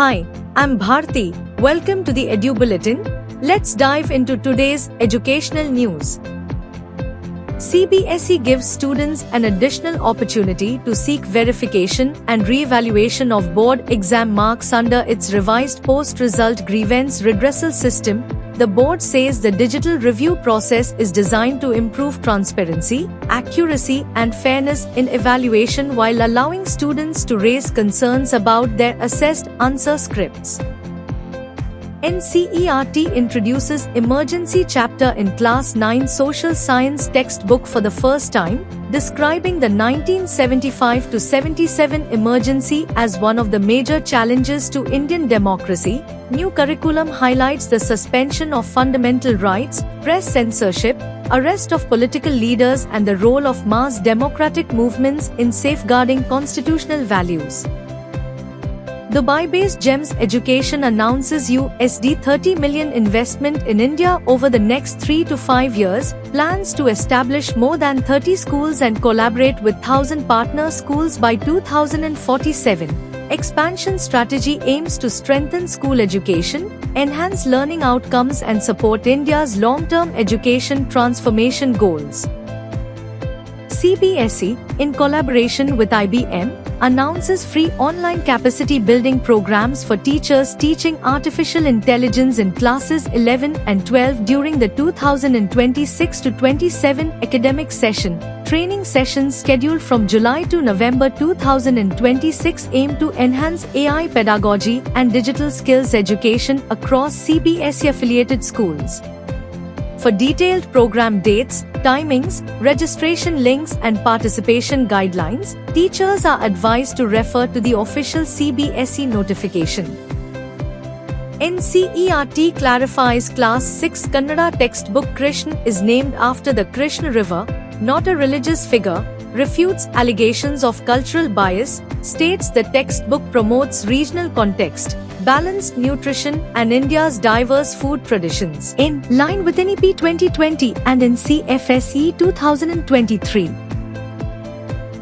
Hi, I'm Bharti. Welcome to the Edu Bulletin. Let's dive into today's educational news. CBSE gives students an additional opportunity to seek verification and re-evaluation of board exam marks under its revised post-result grievance redressal system. The board says the digital review process is designed to improve transparency, accuracy, and fairness in evaluation while allowing students to raise concerns about their assessed answer scripts. NCERT introduces emergency chapter in Class 9 Social Science textbook for the first time, describing the 1975-77 emergency as one of the major challenges to Indian democracy. New curriculum highlights the suspension of fundamental rights, press censorship, arrest of political leaders, and the role of mass democratic movements in safeguarding constitutional values. Dubai-based GEMS Education announces $30 million investment in India over the next 3 to 5 years, plans to establish more than 30 schools and collaborate with 1,000 partner schools by 2047. Expansion strategy aims to strengthen school education, enhance learning outcomes, and support India's long-term education transformation goals. CBSE, in collaboration with IBM, announces free online capacity building programs for teachers teaching artificial intelligence in classes 11 and 12 during the 2026-27 academic session. Training sessions scheduled from July to November 2026 aim to enhance AI pedagogy and digital skills education across CBSE affiliated schools. For detailed program dates, timings, registration links, and participation guidelines, teachers are advised to refer to the official CBSE notification. NCERT clarifies Class 6 Kannada textbook Krishna is named after the Krishna River, not a religious figure, refutes allegations of cultural bias, states the textbook promotes regional context, balanced nutrition, and India's diverse food traditions, in line with NEP 2020 and NCFSE 2023.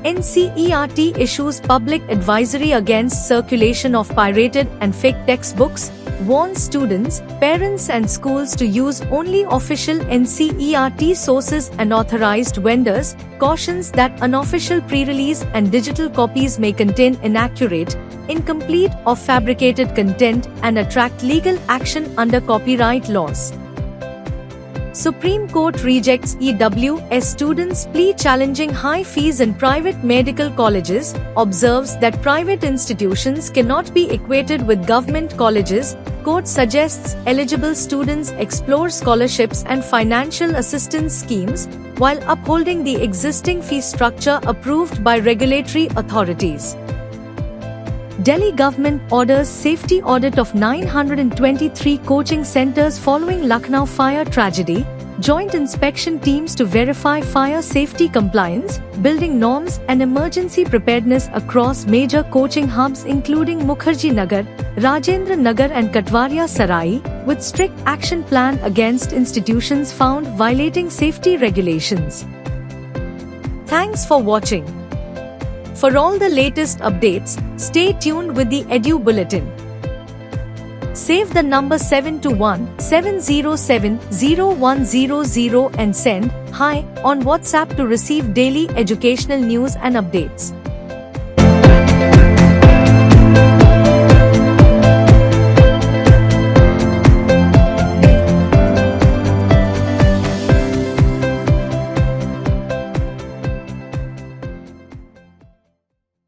NCERT issues public advisory against circulation of pirated and fake textbooks, warns students, parents, and schools to use only official NCERT sources and authorized vendors, cautions that unofficial pre-release and digital copies may contain inaccurate, incomplete, or fabricated content and attract legal action under copyright laws. Supreme Court rejects EWS students' plea challenging high fees in private medical colleges, observes that private institutions cannot be equated with government colleges. Court suggests eligible students explore scholarships and financial assistance schemes, while upholding the existing fee structure approved by regulatory authorities. Delhi government orders safety audit of 923 coaching centers following Lucknow fire tragedy, joint inspection teams to verify fire safety compliance, building norms, and emergency preparedness across major coaching hubs including Mukherjee Nagar, Rajendra Nagar, and Katwaria Sarai, with strict action plan against institutions found violating safety regulations. Thanks for watching. For all the latest updates, stay tuned with the Edu Bulletin. Save the number 721-707-0100 and send "Hi" on WhatsApp to receive daily educational news and updates.